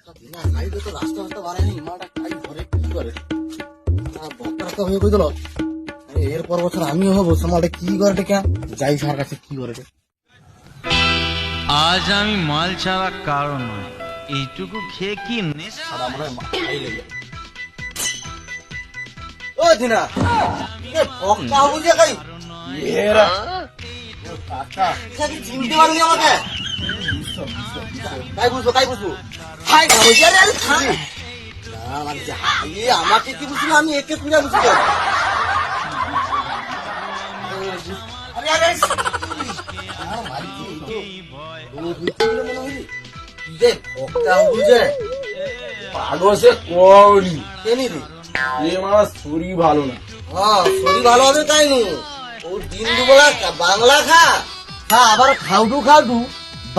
রাস্তা রাস্তা বাড়ায়নি মাটা খাই ঘরে কি করে বক্তা হয়ে কই দিল এরপর বছর আমিও হবো সমালটা কি করে কেন যাই সার কাছে কি করে আজ আমি মাল ছাড়া কারণ নয়, এইটুকু খেয়ে কি নেশা। ও দিনা বক্তা হবো যে খাই চিনতে পারবি আমাকে তাই বুঝবো হাই খাবো আমাকে কি বুঝলি আমি একে পুরা বুঝতে শরীর ভালো না। হ্যাঁ শরীর ভালো হবে তাই নি ও দিন দুবেলা বাংলা খা আবার খাউটু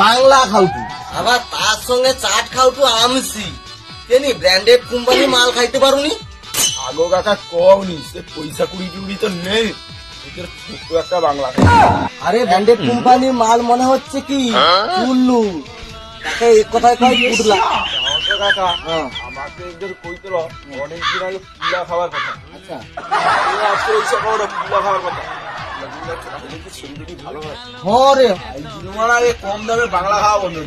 বাংলা খাউটু আবার তার সঙ্গে চাট খাউটু আমসি কেনি ব্র্যান্ডেড কোম্পানি মাল খাইতে পারুনি আগো কাকা কওনি সে পয়সা কুড়ি টুড়ি তো নেই, এদের ছোট্ট একটা বাংলা। আরে ব্র্যান্ডেড কোম্পানির মাল মনে হচ্ছে কি উল্লু তাকে এক কথায় কই পুটলা কাকা আমাকে একজন কইছিল অনেকদিন আগে পুলা খাওয়ার কথা। আচ্ছা আজকে ইচ্ছা করো পুলা খাওয়ার কথা, ভালো হয়। হরে কম দামে বাংলা খাওয়া বন্ধু।